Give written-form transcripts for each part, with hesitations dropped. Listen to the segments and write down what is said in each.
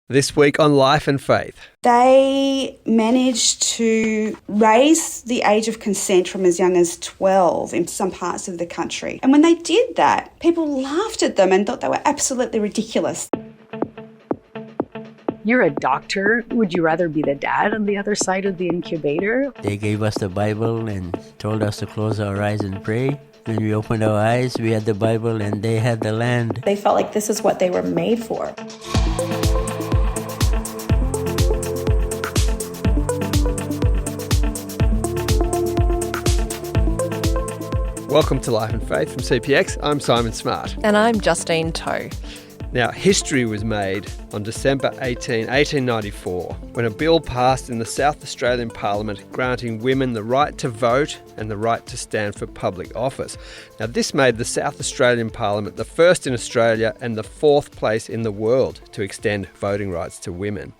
This week on Life and Faith. They managed to raise the age of consent from as young as 12 in some parts of the country. And when they did that, people laughed at them and thought they were absolutely ridiculous. You're a doctor. Would you rather be the dad on the other side of the incubator? They gave us the Bible and told us to close our eyes and pray. When we opened our eyes, we had the Bible and they had the land. They felt like this is what they were made for. Welcome to Life and Faith from CPX. I'm Simon Smart. And I'm Justine Toe. Now, history was made on December 1894, when a bill passed in the South Australian Parliament granting women the right to vote and the right to stand for public office. Now, this made the South Australian Parliament the first in Australia and the fourth place in the world to extend voting rights to women.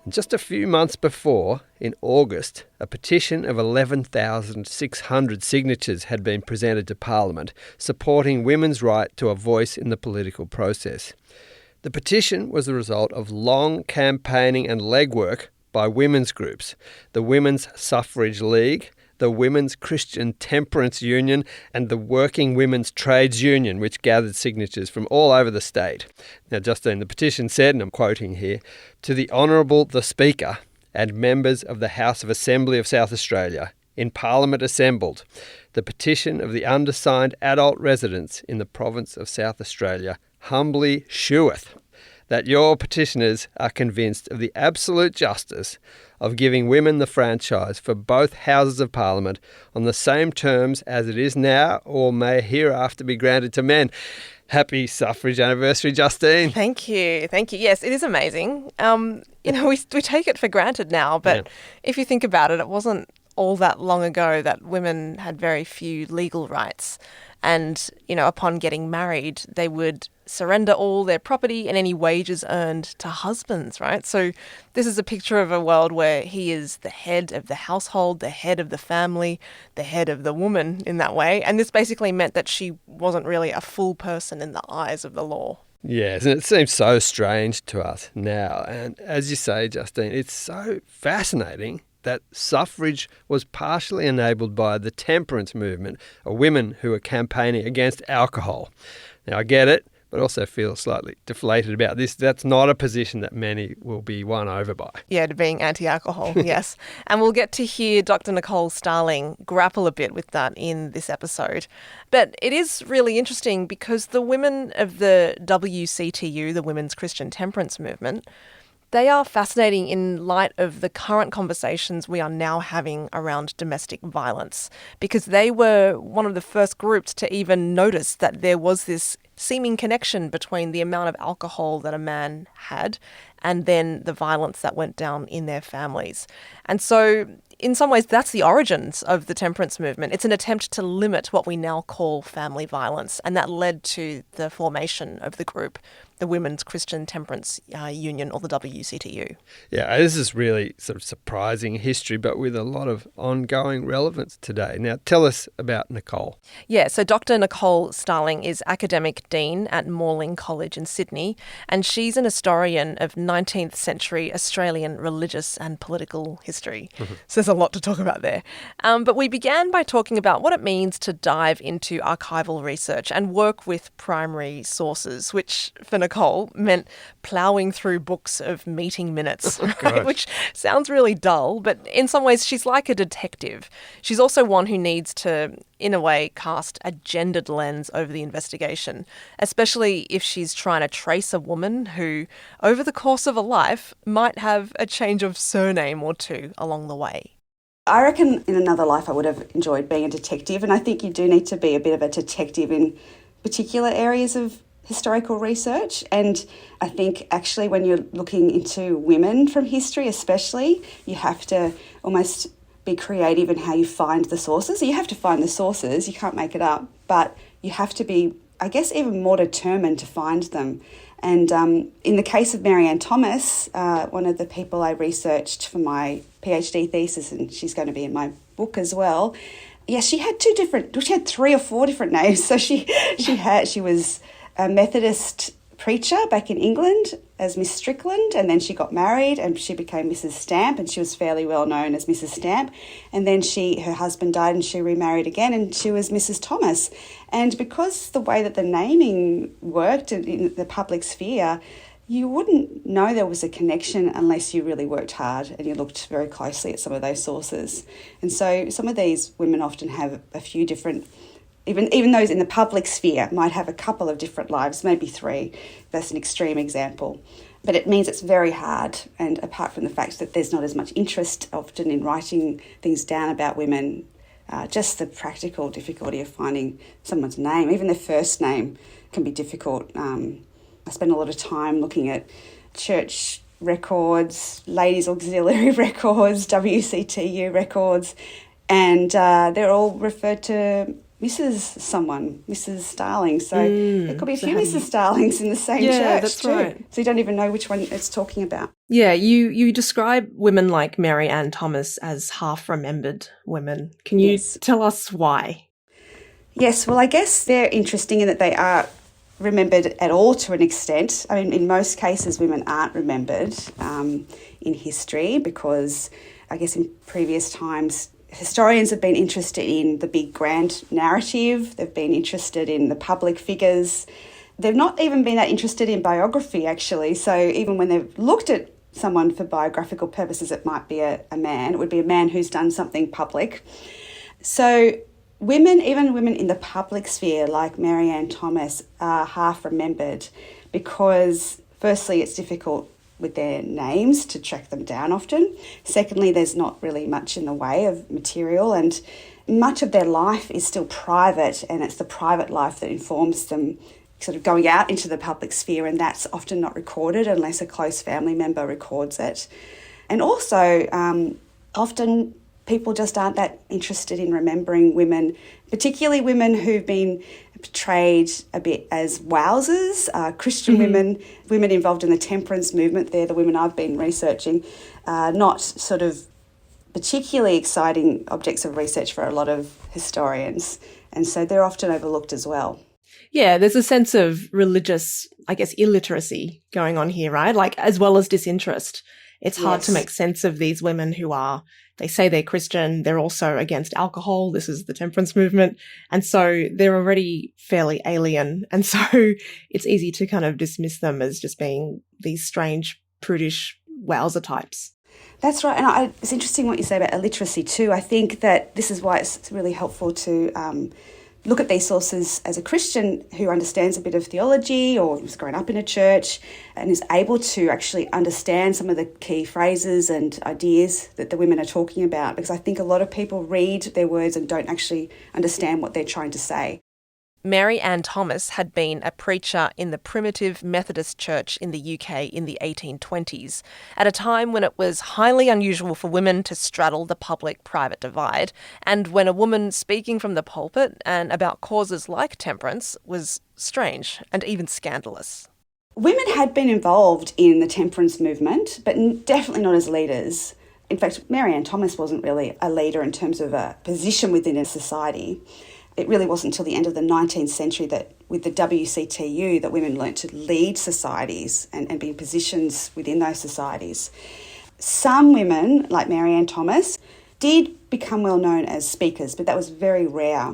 Just a few months before, in August, a petition of 11,600 signatures had been presented to Parliament supporting women's right to a voice in the political process. The petition was the result of long campaigning and legwork by women's groups, the Women's Suffrage League, the Women's Christian Temperance Union and the Working Women's Trades Union, which gathered signatures from all over the state. Now, Justine, the petition said, and I'm quoting here, "To the Honourable the Speaker and members of the House of Assembly of South Australia, in Parliament assembled, the petition of the undersigned adult residents in the province of South Australia humbly sheweth that your petitioners are convinced of the absolute justice of giving women the franchise for both Houses of Parliament on the same terms as it is now or may hereafter be granted to men." Happy suffrage anniversary, Justine. Thank you. Yes, it is amazing. We take it for granted now, but if you think about it, it wasn't all that long ago that women had very few legal rights. And, upon getting married, they would surrender all their property and any wages earned to husbands, right? So this is a picture of a world where he is the head of the household, the head of the family, the head of the woman in that way. And this basically meant that she wasn't really a full person in the eyes of the law. Yes, and it seems so strange to us now. And as you say, Justine, it's so fascinating that suffrage was partially enabled by the Temperance movement, or women who were campaigning against alcohol. Now, I get it, but also feel slightly deflated about this. That's not a position that many will be won over by. Yeah, to being anti-alcohol, yes. And we'll get to hear Dr. Nicole Starling grapple a bit with that in this episode. But it is really interesting because the women of the WCTU, the Women's Christian Temperance movement, they are fascinating in light of the current conversations we are now having around domestic violence, because they were one of the first groups to even notice that there was this seeming connection between the amount of alcohol that a man had and then the violence that went down in their families. And so in some ways, that's the origins of the temperance movement. It's an attempt to limit what we now call family violence, and that led to the formation of the group, the Women's Christian Temperance Union, or the WCTU. Yeah, this is really sort of surprising history, but with a lot of ongoing relevance today. Now, tell us about Nicole. Yeah, so Dr. Nicole Starling is Academic Dean at Morling College in Sydney, and she's an historian of 19th century Australian religious and political history. So there's a lot to talk about there. But we began by talking about what it means to dive into archival research and work with primary sources, which for Nicole meant ploughing through books of meeting minutes, right? Which sounds really dull, but in some ways she's like a detective. She's also one who needs to, in a way, cast a gendered lens over the investigation, especially if she's trying to trace a woman who, over the course of a life, might have a change of surname or two along the way. I reckon in another life I would have enjoyed being a detective, and I think you do need to be a bit of a detective in particular areas of historical research. And I think actually when you're looking into women from history especially, you have to almost be creative in how you find the sources. So you have to find the sources, you can't make it up, but you have to be, I guess, even more determined to find them. And in the case of Mary Ann Thomas, one of the people I researched for my PhD thesis, and she's going to be in my book as well, yeah, she had three or four different names. So she was a Methodist preacher back in England as Miss Strickland, and then she got married and she became Mrs. Stamp, and she was fairly well known as Mrs. Stamp. And then her husband died and she remarried again and she was Mrs. Thomas. And because the way that the naming worked in the public sphere, you wouldn't know there was a connection unless you really worked hard and you looked very closely at some of those sources. And so some of these women often have a few different, even those in the public sphere might have a couple of different lives, maybe 3. That's an extreme example. But it means it's very hard. And apart from the fact that there's not as much interest often in writing things down about women, just the practical difficulty of finding someone's name, even their first name, can be difficult. I spend a lot of time looking at church records, ladies' auxiliary records, WCTU records, and they're all referred to Mrs. someone, Mrs. Starling. So there could be a few Mrs. Starlings in the same church that's too. right. So you don't even know which one it's talking about. Yeah, you describe women like Mary Ann Thomas as half-remembered women. Can you tell us why? Yes, well, I guess they're interesting in that they are remembered at all to an extent. I mean, in most cases, women aren't remembered in history because I guess in previous times, historians have been interested in the big grand narrative. They've been interested in the public figures. They've not even been that interested in biography, actually. So even when they've looked at someone for biographical purposes, it might be a man. It would be a man who's done something public. So women, even women in the public sphere like Mary Ann Thomas, are half remembered because firstly it's difficult with their names to track them down often. Secondly, there's not really much in the way of material, and much of their life is still private, and it's the private life that informs them sort of going out into the public sphere, and that's often not recorded unless a close family member records it. And also often people just aren't that interested in remembering women, particularly women who've been portrayed a bit as wowsers, Christian women involved in the Temperance movement. They're the women I've been researching, not sort of particularly exciting objects of research for a lot of historians. And so they're often overlooked as well. Yeah, there's a sense of religious, I guess, illiteracy going on here, right? Like, as well as disinterest. It's hard to make sense of these women who they say they're Christian, they're also against alcohol, this is the Temperance movement, and so they're already fairly alien, and so it's easy to kind of dismiss them as just being these strange, prudish wowser types. That's right, and it's interesting what you say about illiteracy too. I think that this is why it's really helpful to look at these sources as a Christian who understands a bit of theology or has grown up in a church and is able to actually understand some of the key phrases and ideas that the women are talking about, because I think a lot of people read their words and don't actually understand what they're trying to say. Mary Ann Thomas had been a preacher in the primitive Methodist Church in the UK in the 1820s, at a time when it was highly unusual for women to straddle the public-private divide, and when a woman speaking from the pulpit and about causes like temperance was strange and even scandalous. Women had been involved in the temperance movement, but definitely not as leaders. In fact, Mary Ann Thomas wasn't really a leader in terms of a position within a society. It really wasn't until the end of the 19th century that with the WCTU that women learnt to lead societies and be in positions within those societies. Some women, like Mary Ann Thomas, did become well known as speakers, but that was very rare.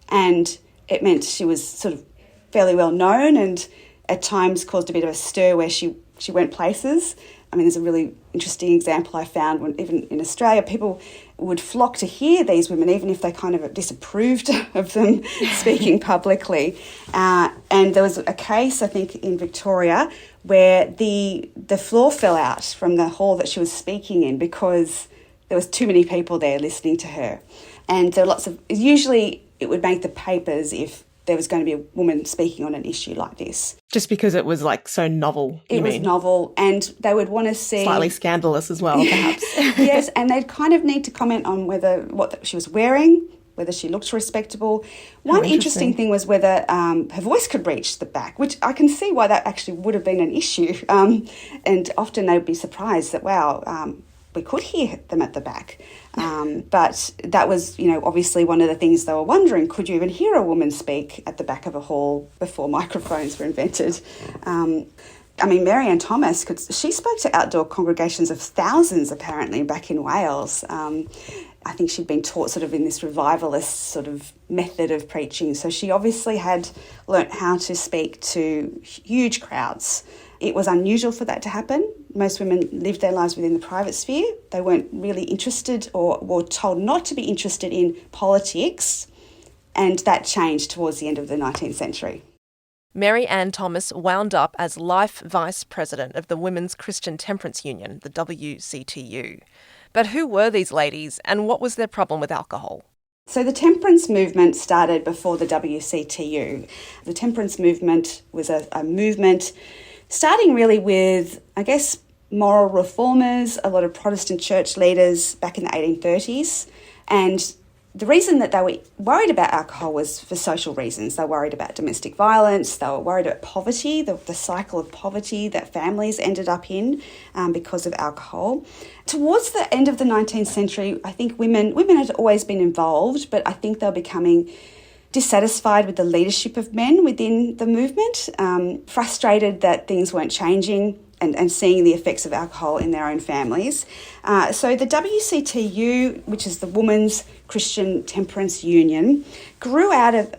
And it meant she was sort of fairly well known and at times caused a bit of a stir where she went places. I mean, there's a really interesting example I found when even in Australia, people would flock to hear these women, even if they kind of disapproved of them speaking publicly. And there was a case, I think, in Victoria where the floor fell out from the hall that she was speaking in because there was too many people there listening to her. And there are usually it would make the papers if there was going to be a woman speaking on an issue like this. Just because it was like so novel, It was novel, and they would want to see... Slightly scandalous as well, perhaps. Yes, and they'd kind of need to comment on what she was wearing, whether she looked respectable. One interesting thing was whether her voice could reach the back, which I can see why that actually would have been an issue. And often they'd be surprised that, wow, we could hear them at the back. But that was, obviously one of the things they were wondering, could you even hear a woman speak at the back of a hall before microphones were invented? Mary Ann Thomas, she spoke to outdoor congregations of thousands, apparently, back in Wales. I think she'd been taught sort of in this revivalist sort of method of preaching. So she obviously had learnt how to speak to huge crowds. It was unusual for that to happen. Most women lived their lives within the private sphere. They weren't really interested or were told not to be interested in politics, and that changed towards the end of the 19th century. Mary Ann Thomas wound up as Life Vice President of the Women's Christian Temperance Union, the WCTU. But who were these ladies and what was their problem with alcohol? So the temperance movement started before the WCTU. The temperance movement was a movement starting really with, I guess, moral reformers, a lot of Protestant church leaders back in the 1830s. And the reason that they were worried about alcohol was for social reasons. They were worried about domestic violence. They were worried about poverty, the cycle of poverty that families ended up in because of alcohol. Towards the end of the 19th century, I think women had always been involved, but I think they were becoming dissatisfied with the leadership of men within the movement, frustrated that things weren't changing and seeing the effects of alcohol in their own families. So the WCTU, which is the Women's Christian Temperance Union, grew out of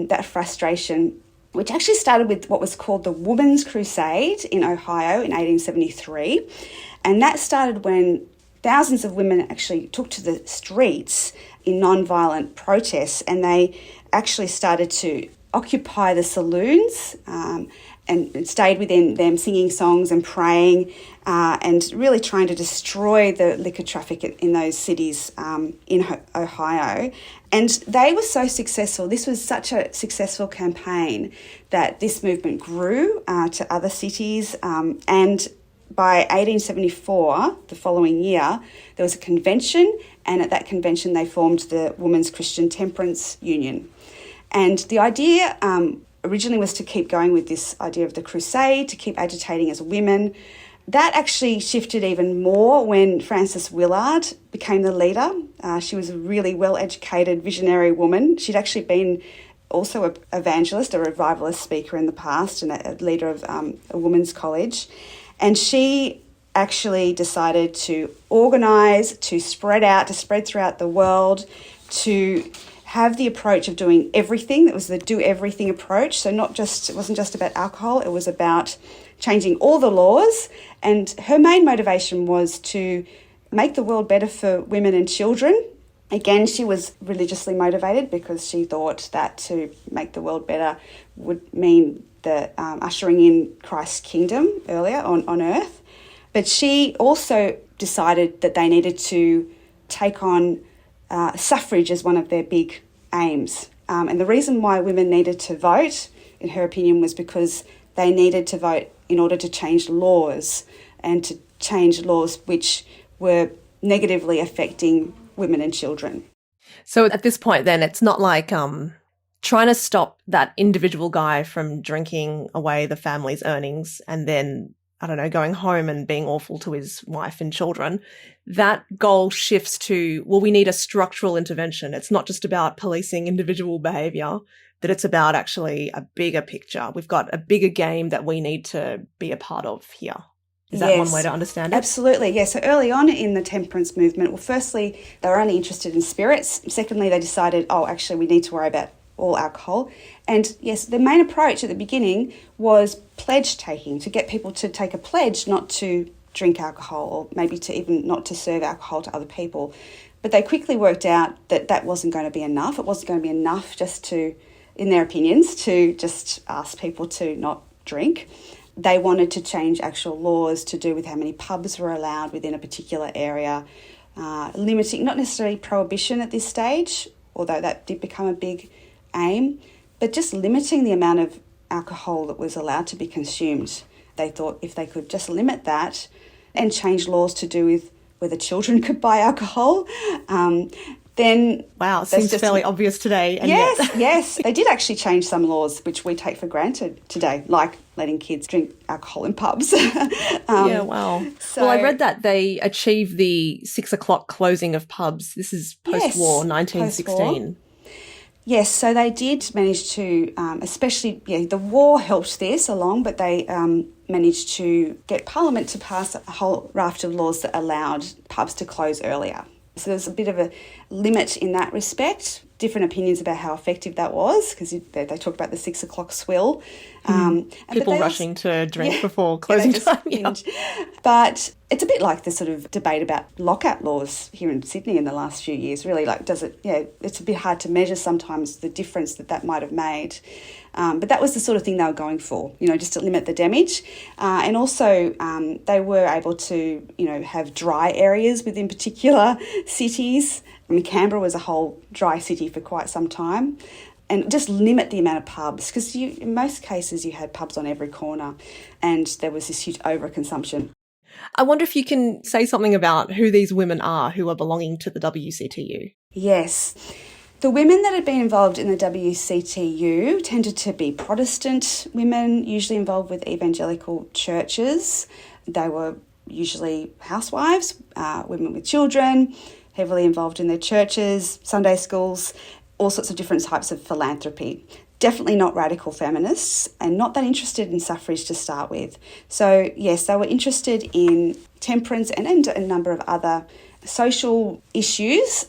that frustration, which actually started with what was called the Women's Crusade in Ohio in 1873. And that started when thousands of women actually took to the streets in non-violent protests, and they actually started to occupy the saloons and stayed within them, singing songs and praying and really trying to destroy the liquor traffic in those cities in Ohio. And they were so successful. This was such a successful campaign that this movement grew to other cities. And by 1874, the following year, there was a convention, and at that convention they formed the Women's Christian Temperance Union. And the idea originally was to keep going with this idea of the crusade, to keep agitating as women. That actually shifted even more when Frances Willard became the leader. She was a really well-educated, visionary woman. She'd actually been also an evangelist, a revivalist speaker in the past, and a leader of a women's college. And she actually decided to organise, to spread throughout the world, to have the approach of doing everything. That was the do everything approach. So it wasn't just about alcohol, it was about changing all the laws. And her main motivation was to make the world better for women and children. Again, she was religiously motivated because she thought that to make the world better would mean the ushering in Christ's kingdom earlier on earth. But she also decided that they needed to take on suffrage as one of their big aims. And the reason why women needed to vote, in her opinion, was because they needed to vote in order to change laws and to change laws which were negatively affecting women and children. So at this point then, it's not like trying to stop that individual guy from drinking away the family's earnings and then, I don't know, going home and being awful to his wife and children. That goal shifts to, well, we need a structural intervention. It's not just about policing individual behaviour, that it's about actually a bigger picture. We've got a bigger game that we need to be a part of here. Is that one way to understand it? Absolutely, yes. So early on in the temperance movement, well, firstly, they were only interested in spirits. Secondly, they decided, actually, we need to worry about all alcohol. And yes, the main approach at the beginning was pledge taking, to get people to take a pledge not to drink alcohol, or maybe to even not to serve alcohol to other people. But they quickly worked out that that wasn't going to be enough. It wasn't going to be enough just to, in their opinions, to just ask people to not drink. They wanted to change actual laws to do with how many pubs were allowed within a particular area, limiting, not necessarily prohibition at this stage, although that did become a big aim, but just limiting the amount of alcohol that was allowed to be consumed. They thought if they could just limit that and change laws to do with whether children could buy alcohol, then... Wow, it seems fairly obvious today. And Yes. They did actually change some laws which we take for granted today, like letting kids drink alcohol in pubs. Yeah, wow. Well, I read that they achieved the 6 o'clock closing of pubs. This is post-war, 1916. Post-war. Yes, so they did manage to, especially, the war helped this along, but they managed to get Parliament to pass a whole raft of laws that allowed pubs to close earlier. So there's a bit of a limit in that respect. Different opinions about how effective that was, because they talk about the 6 o'clock swill. People rushing to drink before closing time. Yeah. But it's a bit like the sort of debate about lockout laws here in Sydney in the last few years. Really, it's a bit hard to measure sometimes the difference that might have made. But that was the sort of thing they were going for, just to limit the damage. And also they were able to, have dry areas within particular cities. I mean, Canberra was a whole dry city for quite some time. And just limit the amount of pubs, because in most cases you had pubs on every corner and there was this huge overconsumption. I wonder if you can say something about who these women are who are belonging to the WCTU. Yes. The women that had been involved in the WCTU tended to be Protestant women, usually involved with evangelical churches. They were usually housewives, women with children, heavily involved in their churches, Sunday schools, all sorts of different types of philanthropy. Definitely not radical feminists and not that interested in suffrage to start with. So, yes, they were interested in temperance and a number of other social issues,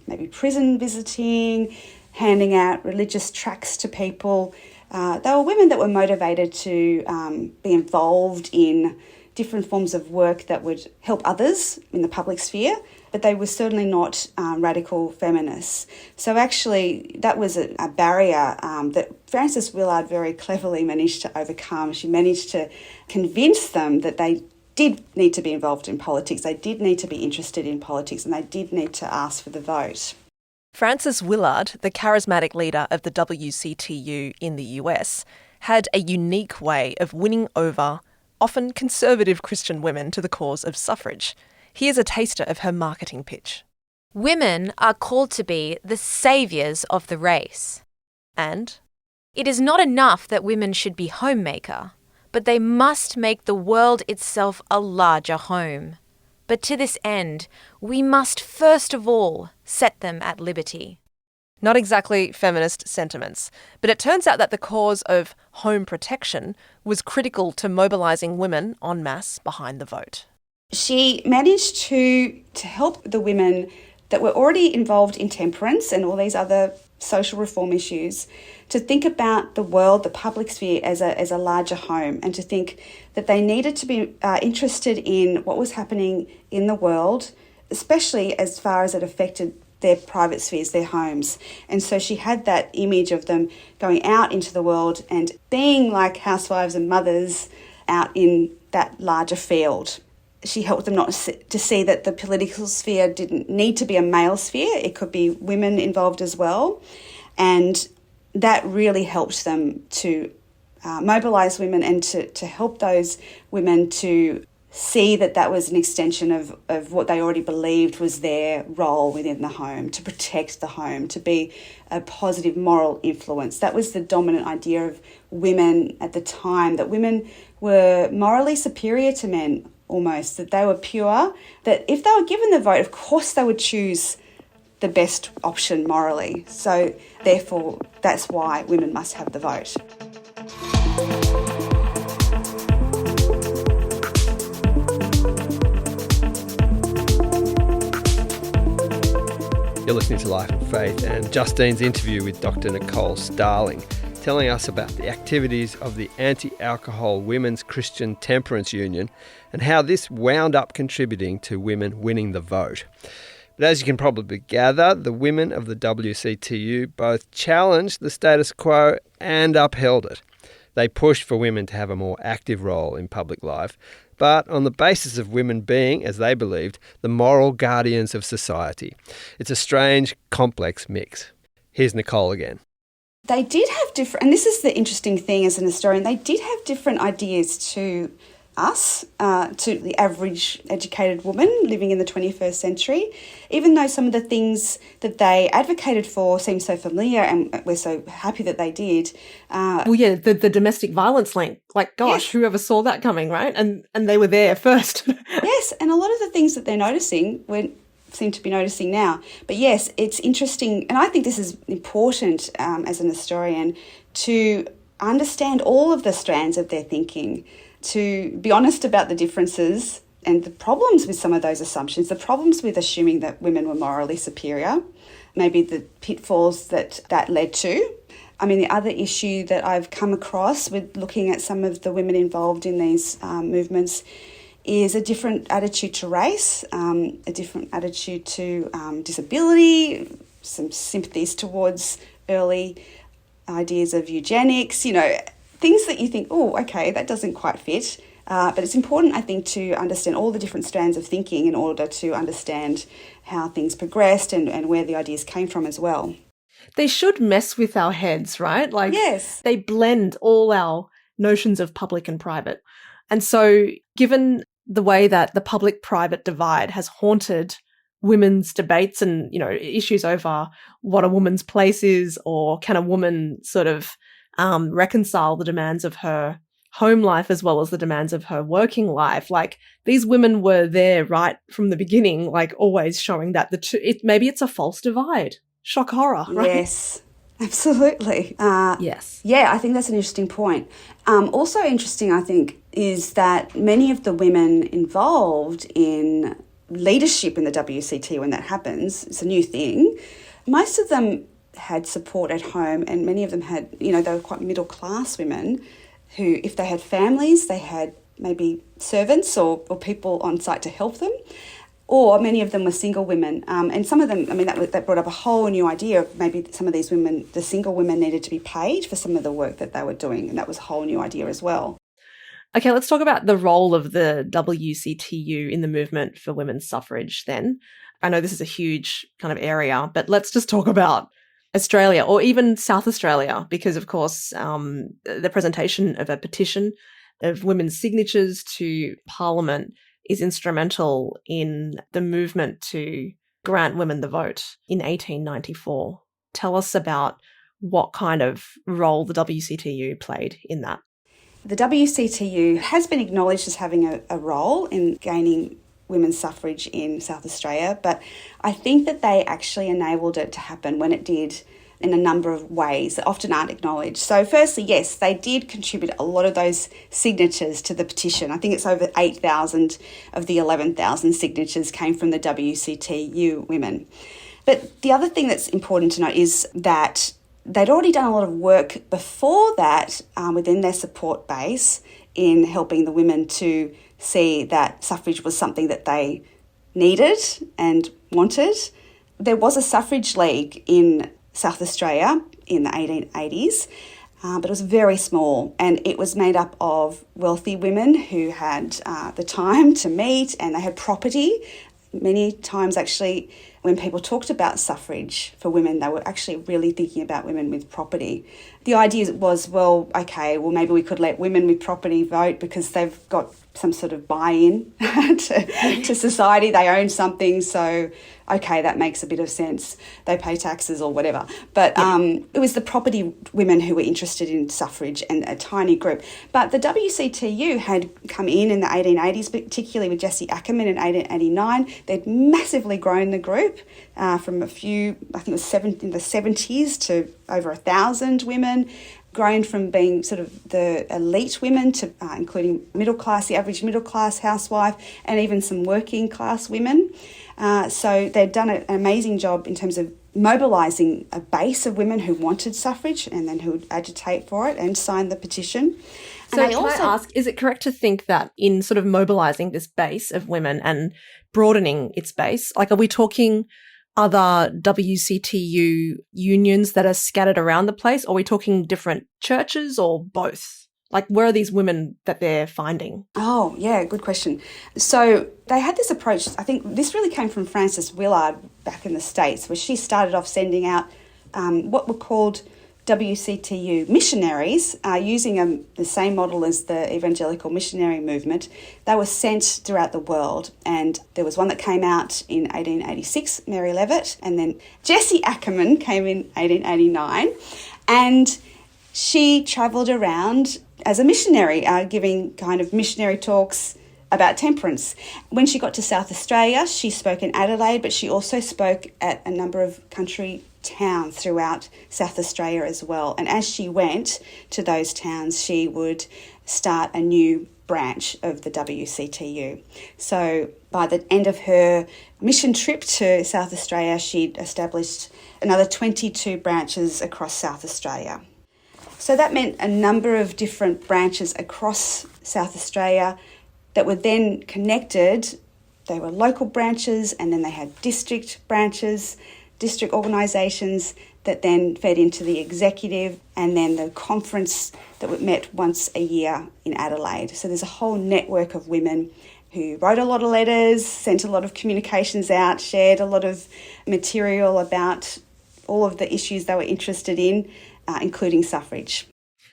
maybe prison visiting, handing out religious tracts to people. They were women that were motivated to be involved in different forms of work that would help others in the public sphere, but they were certainly not radical feminists. So actually that was a barrier that Frances Willard very cleverly managed to overcome. She managed to convince them that they did need to be involved in politics, they did need to be interested in politics, and they did need to ask for the vote. Frances Willard, the charismatic leader of the WCTU in the US, had a unique way of winning over often conservative Christian women to the cause of suffrage. Here's a taster of her marketing pitch. Women are called to be the saviours of the race. And it is not enough that women should be homemaker, but they must make the world itself a larger home. But to this end, we must first of all set them at liberty. Not exactly feminist sentiments, but it turns out that the cause of home protection was critical to mobilising women en masse behind the vote. She managed to help the women that were already involved in temperance and all these other social reform issues to think about the world, the public sphere, as a larger home, and to think that they needed to be interested in what was happening in the world, especially as far as it affected their private spheres, their homes. And so she had that image of them going out into the world and being like housewives and mothers out in that larger field. She helped them not to see that the political sphere didn't need to be a male sphere. It could be women involved as well. And that really helped them to mobilise women and to help those women to see that was an extension of what they already believed was their role within the home, to protect the home, to be a positive moral influence. That was the dominant idea of women at the time, that women were morally superior to men almost, that they were pure, that if they were given the vote, of course they would choose the best option morally. So therefore, that's why women must have the vote. You're listening to Life and Faith and Justine's interview with Dr. Nicole Starling, telling us about the activities of the Anti-Alcohol Women's Christian Temperance Union and how this wound up contributing to women winning the vote. But as you can probably gather, the women of the WCTU both challenged the status quo and upheld it. They pushed for women to have a more active role in public life, but on the basis of women being, as they believed, the moral guardians of society. It's a strange, complex mix. Here's Nicole again. They did have different, and this is the interesting thing as an historian, they did have different ideas to us, to the average educated woman living in the 21st century, even though some of the things that they advocated for seem so familiar and we're so happy that they did. The domestic violence link, like, gosh, yes. Whoever saw that coming, right? And they were there first. Yes, and a lot of the things that they're noticing seem to be noticing now. But yes, it's interesting, and I think this is important as an historian, to understand all of the strands of their thinking, to be honest about the differences and the problems with some of those assumptions, the problems with assuming that women were morally superior, maybe the pitfalls that led to. I mean, the other issue that I've come across with looking at some of the women involved in these movements is a different attitude to race, a different attitude to disability, some sympathies towards early ideas of eugenics, things that you think, oh, okay, that doesn't quite fit. But it's important, I think, to understand all the different strands of thinking in order to understand how things progressed and where the ideas came from as well. They should mess with our heads, right? Like, yes. They blend all our notions of public and private. And so given the way that the public-private divide has haunted women's debates and, issues over what a woman's place is, or can a woman sort of reconcile the demands of her home life as well as the demands of her working life. Like, these women were there right from the beginning, like always showing that maybe it's a false divide. Shock horror, right? Yes, absolutely. Yes. Yeah, I think that's an interesting point. Also interesting, I think, is that many of the women involved in leadership in the WCTU when that happens, it's a new thing, most of them had support at home, and many of them had, they were quite middle-class women who, if they had families, they had maybe servants or people on site to help them, or many of them were single women. And some of them, that brought up a whole new idea of maybe some of these women, the single women, needed to be paid for some of the work that they were doing, and that was a whole new idea as well. Okay, let's talk about the role of the WCTU in the movement for women's suffrage then. I know this is a huge kind of area, but let's just talk about Australia, or even South Australia, because, of course, the presentation of a petition of women's signatures to Parliament is instrumental in the movement to grant women the vote in 1894. Tell us about what kind of role the WCTU played in that. The WCTU has been acknowledged as having a role in gaining women's suffrage in South Australia, but I think that they actually enabled it to happen when it did in a number of ways that often aren't acknowledged. So firstly, yes, they did contribute a lot of those signatures to the petition. I think it's over 8,000 of the 11,000 signatures came from the WCTU women. But the other thing that's important to note is that they'd already done a lot of work before that within their support base in helping the women to see that suffrage was something that they needed and wanted. There was a suffrage league in South Australia in the 1880s, but it was very small, and it was made up of wealthy women who had the time to meet, and they had property. Many times, actually, when people talked about suffrage for women, they were actually really thinking about women with property. The idea was, maybe we could let women with property vote because they've got some sort of buy-in to society. They own something, so, that makes a bit of sense. They pay taxes or whatever. But it was the property women who were interested in suffrage, and a tiny group. But the WCTU had come in the 1880s, particularly with Jessie Ackerman in 1889. They'd massively grown the group from a few, I think it was in the 70s to over 1,000 women, grown from being sort of the elite women to including the average middle class housewife, and even some working class women. So they'd done an amazing job in terms of mobilising a base of women who wanted suffrage and then who would agitate for it and sign the petition. So can I ask, is it correct to think that in sort of mobilising this base of women and broadening its base, like, are we talking other WCTU unions that are scattered around the place, or are we talking different churches, or both? Like, where are these women that they're finding? Oh, yeah, good question. So they had this approach, I think this really came from Frances Willard back in the States, where she started off sending out what were called WCTU missionaries, using the same model as the evangelical missionary movement, they were sent throughout the world. And there was one that came out in 1886, Mary Levitt, and then Jessie Ackerman came in 1889. And she travelled around as a missionary, giving kind of missionary talks about temperance. When she got to South Australia, she spoke in Adelaide, but she also spoke at a number of country towns throughout South Australia as well. And as she went to those towns, she would start a new branch of the WCTU. So by the end of her mission trip to South Australia, she'd established another 22 branches across South Australia. So that meant a number of different branches across South Australia that were then connected. They were local branches, and then they had district branches, district organisations that then fed into the executive, and then the conference that met once a year in Adelaide. So there's a whole network of women who wrote a lot of letters, sent a lot of communications out, shared a lot of material about all of the issues they were interested in, including suffrage.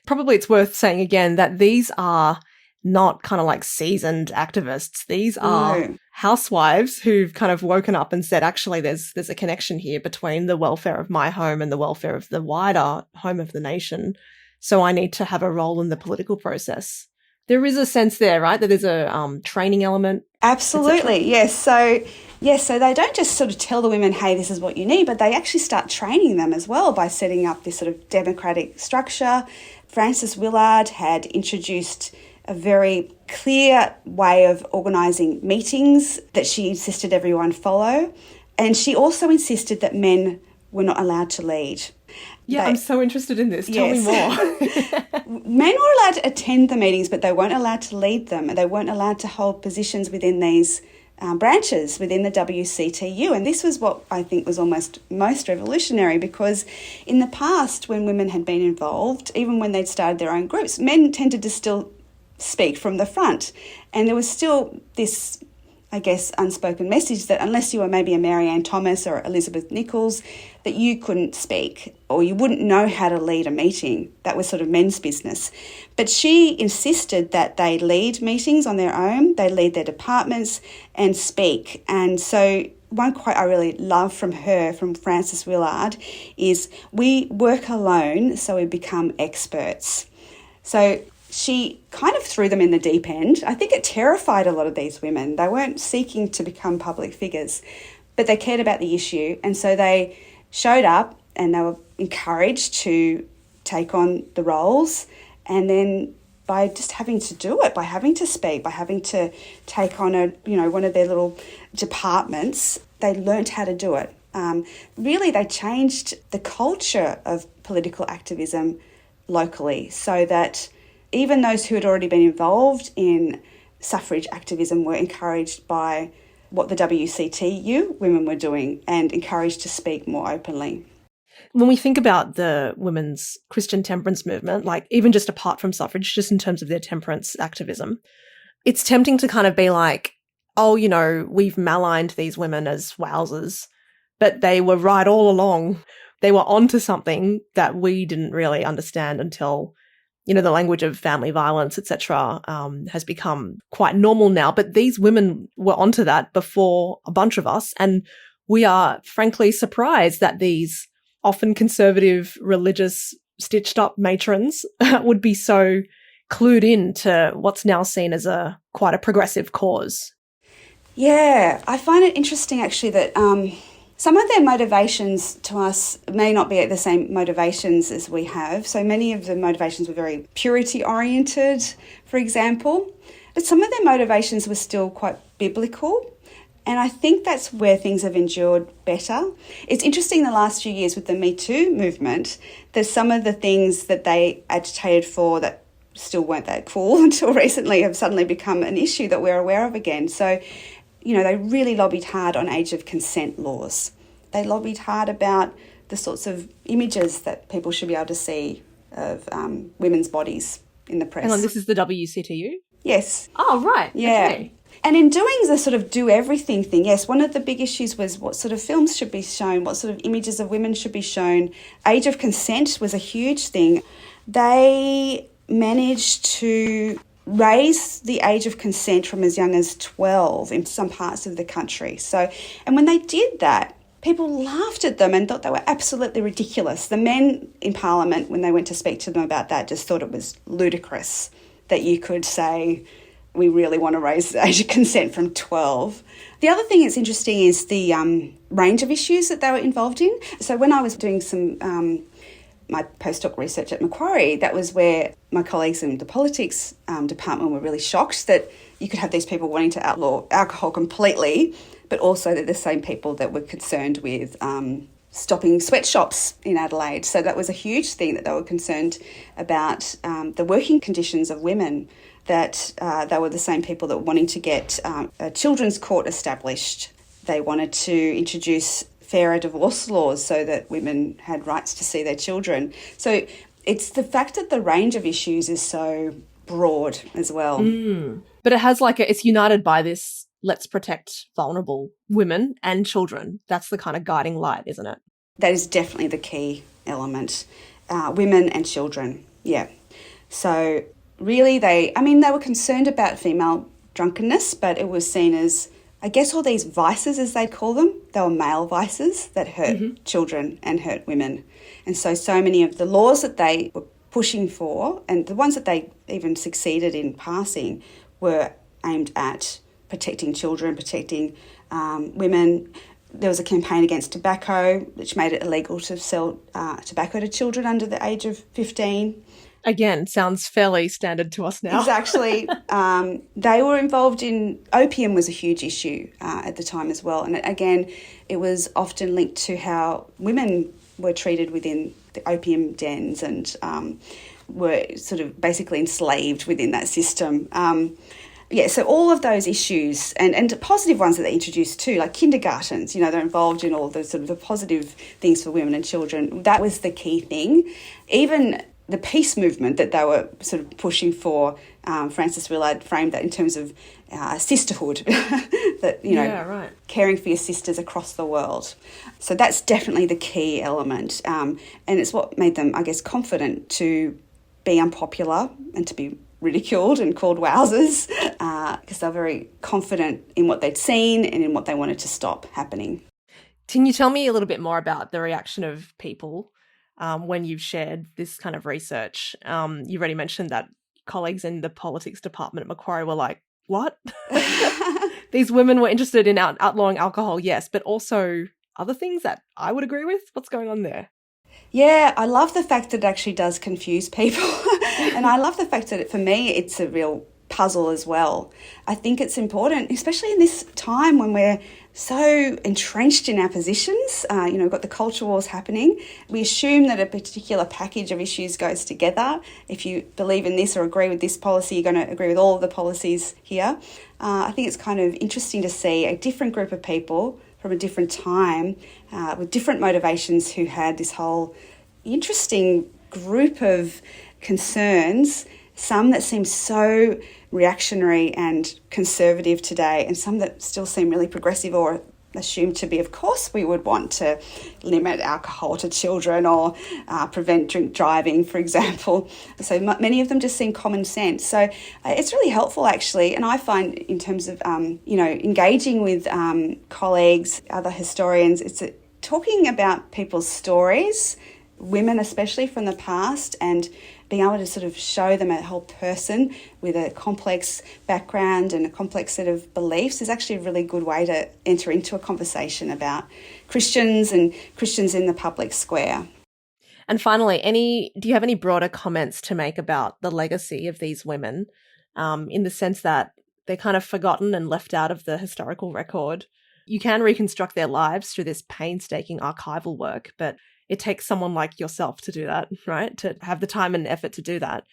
Probably it's worth saying again that these are not kind of like seasoned activists. These are housewives who've kind of woken up and said, actually, there's a connection here between the welfare of my home and the welfare of the wider home of the nation. So I need to have a role in the political process. There is a sense there, right, that there's a training element. Absolutely, yes. So they don't just sort of tell the women, hey, this is what you need, but they actually start training them as well by setting up this sort of democratic structure. Frances Willard had introduced a very clear way of organising meetings that she insisted everyone follow. And she also insisted that men were not allowed to lead. Yeah, I'm so interested in this. Tell me more. Men were allowed to attend the meetings, but they weren't allowed to lead them. They weren't allowed to hold positions within these branches within the WCTU. And this was what I think was almost most revolutionary, because in the past, when women had been involved, even when they'd started their own groups, men tended to still speak from the front. And there was still this, I guess, unspoken message that unless you were maybe a Mary Ann Thomas or Elizabeth Nichols, that you couldn't speak or you wouldn't know how to lead a meeting. That was sort of men's business. But she insisted that they lead meetings on their own, they lead their departments and speak. And so one quote I really love from her, from Frances Willard, is, "We work alone, so we become experts." So she kind of threw them in the deep end. I think it terrified a lot of these women. They weren't seeking to become public figures, but they cared about the issue. And so they showed up and they were encouraged to take on the roles. And then by just having to do it, by having to speak, by having to take on one of their little departments, they learnt how to do it. Really, they changed the culture of political activism locally, so that even those who had already been involved in suffrage activism were encouraged by what the WCTU women were doing and encouraged to speak more openly. When we think about the women's Christian temperance movement, like even just apart from suffrage, just in terms of their temperance activism, it's tempting to kind of be like, oh, we've maligned these women as wowsers, but they were right all along. They were onto something that we didn't really understand until the language of family violence, etc., has become quite normal now. But these women were onto that before a bunch of us. And we are frankly surprised that these often conservative, religious, stitched up matrons would be so clued in to what's now seen as quite a progressive cause. Yeah, I find it interesting actually that some of their motivations to us may not be the same motivations as we have. So many of the motivations were very purity-oriented, for example. But some of their motivations were still quite biblical. And I think that's where things have endured better. It's interesting the last few years with the Me Too movement, that some of the things that they agitated for that still weren't that cool until recently have suddenly become an issue that we're aware of again. So they really lobbied hard on age of consent laws. They lobbied hard about the sorts of images that people should be able to see of women's bodies in the press. Hang on, this is the WCTU? Yes. Oh, right. Yeah. Okay. And in doing the sort of do everything thing, yes, one of the big issues was what sort of films should be shown, what sort of images of women should be shown. Age of consent was a huge thing. They managed to raise the age of consent from as young as 12 in some parts of the country. So, and when they did that, people laughed at them and thought they were absolutely ridiculous. The men in Parliament, when they went to speak to them about that, just thought it was ludicrous that you could say, we really want to raise the age of consent from 12. The other thing that's interesting is the range of issues that they were involved in. So when I was doing some my postdoc research at Macquarie, that was where my colleagues in the politics department were really shocked that you could have these people wanting to outlaw alcohol completely, but also they're the same people that were concerned with stopping sweatshops in Adelaide. So that was a huge thing, that they were concerned about the working conditions of women, that they were the same people that were wanting to get a children's court established. They wanted to introduce fairer divorce laws so that women had rights to see their children. So it's the fact that the range of issues is so broad as well. But it has it's united by this, let's protect vulnerable women and children. That's the kind of guiding light, isn't it? That is definitely the key element. Women and children, yeah. So really they were concerned about female drunkenness, but it was seen as, I guess, all these vices, as they call them, they were male vices that hurt children and hurt women. And so many of the laws that they were pushing for, and the ones that they even succeeded in passing, were aimed at protecting children, protecting women. There was a campaign against tobacco, which made it illegal to sell tobacco to children under the age of 15. Again, sounds fairly standard to us now. Exactly. They were involved in, opium was a huge issue at the time as well. And again, it was often linked to how women were treated within the opium dens and were sort of basically enslaved within that system. So all of those issues and positive ones that they introduced too, like kindergartens, they're involved in all the sort of the positive things for women and children. That was the key thing. Even the peace movement that they were sort of pushing for, Frances Willard framed that in terms of sisterhood, that, caring for your sisters across the world. So that's definitely the key element. And it's what made them, I guess, confident to be unpopular and to be ridiculed and called wowsers, because they're very confident in what they'd seen and in what they wanted to stop happening. Can you tell me a little bit more about the reaction of people when you've shared this kind of research? You've already mentioned that colleagues in the politics department at Macquarie were like, what? These women were interested in outlawing alcohol, yes, but also other things that I would agree with? What's going on there? Yeah, I love the fact that it actually does confuse people. And I love the fact that, for me, it's a real puzzle as well. I think it's important, especially in this time when we're so entrenched in our positions. We've got the culture wars happening. We assume that a particular package of issues goes together. If you believe in this or agree with this policy, you're going to agree with all of the policies here. I think it's kind of interesting to see a different group of people from a different time with different motivations who had this whole interesting group of concerns, some that seem so reactionary and conservative today, and some that still seem really progressive or assumed to be, of course, we would want to limit alcohol to children or prevent drink driving, for example. So many of them just seem common sense. So it's really helpful, actually. And I find, in terms of, engaging with colleagues, other historians, it's talking about people's stories, women especially from the past, and being able to sort of show them a whole person with a complex background and a complex set of beliefs is actually a really good way to enter into a conversation about Christians and Christians in the public square. And finally, do you have any broader comments to make about the legacy of these women, in the sense that they're kind of forgotten and left out of the historical record? You can reconstruct their lives through this painstaking archival work, but it takes someone like yourself to do that, right? To have the time and effort to do that.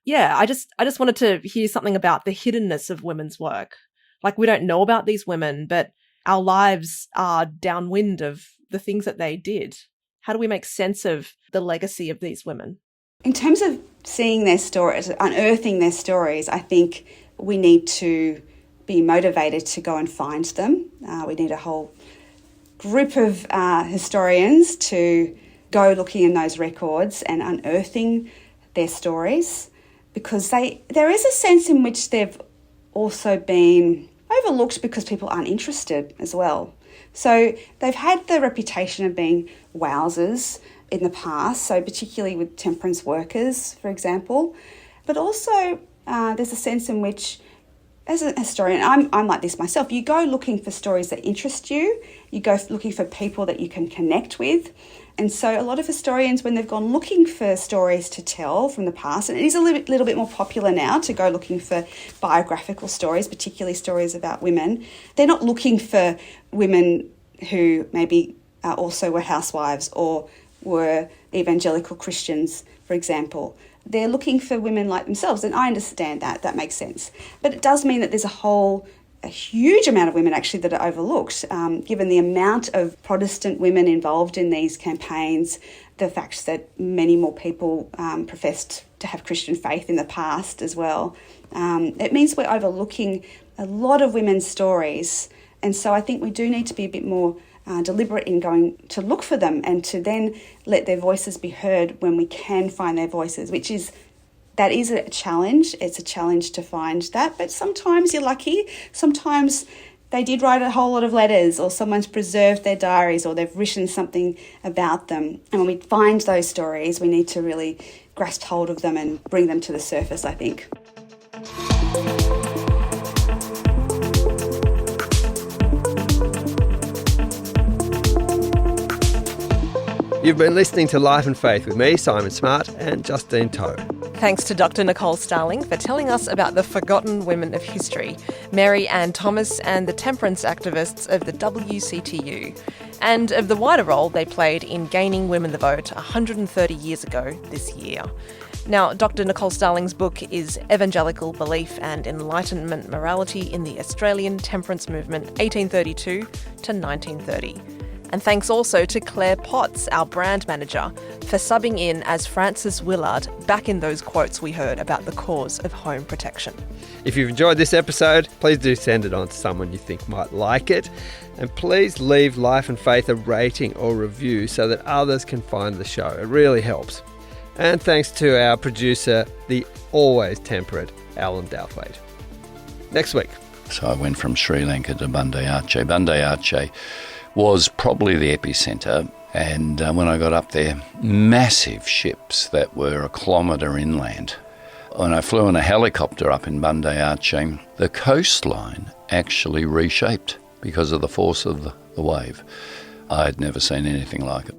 Yeah, I just wanted to hear something about the hiddenness of women's work. Like, we don't know about these women, but our lives are downwind of the things that they did. How do we make sense of the legacy of these women? In terms of seeing their stories, unearthing their stories, I think we need to be motivated to go and find them. We need a whole group of historians to go looking in those records and unearthing their stories, because there is a sense in which they've also been overlooked because people aren't interested as well. So they've had the reputation of being wowsers in the past, so particularly with temperance workers, for example. But also there's a sense in which, as a historian, I'm like this myself, you go looking for stories that interest you, you go looking for people that you can connect with. And so a lot of historians, when they've gone looking for stories to tell from the past, and it is a little bit more popular now to go looking for biographical stories, particularly stories about women, they're not looking for women who maybe also were housewives or were evangelical Christians, for example. They're looking for women like themselves, and I understand that makes sense. But it does mean that there's a huge amount of women actually that are overlooked, given the amount of Protestant women involved in these campaigns, the fact that many more people professed to have Christian faith in the past as well. It means we're overlooking a lot of women's stories, and so I think we do need to be a bit more deliberate in going to look for them and to then let their voices be heard when we can find their voices, that is a challenge. It's a challenge to find that, but sometimes you're lucky. Sometimes they did write a whole lot of letters, or someone's preserved their diaries, or they've written something about them. And when we find those stories, we need to really grasp hold of them and bring them to the surface, I think. You've been listening to Life and Faith with me, Simon Smart, and Justine Toe. Thanks to Dr. Nicole Starling for telling us about the forgotten women of history, Mary Ann Thomas and the temperance activists of the WCTU, and of the wider role they played in gaining women the vote 130 years ago this year. Now, Dr. Nicole Starling's book is Evangelical Belief and Enlightenment Morality in the Australian Temperance Movement 1832 to 1930. And thanks also to Claire Potts, our brand manager, for subbing in as Frances Willard back in those quotes we heard about the cause of home protection. If you've enjoyed this episode, please do send it on to someone you think might like it. And please leave Life and Faith a rating or review so that others can find the show. It really helps. And thanks to our producer, the always temperate Alan Douthwaite. Next week. So I went from Sri Lanka to Bande Aceh. Bande Aceh was probably the epicentre, and when I got up there, massive ships that were a kilometre inland. When I flew in a helicopter up in Bande Aceh, the coastline actually reshaped because of the force of the wave. I had never seen anything like it.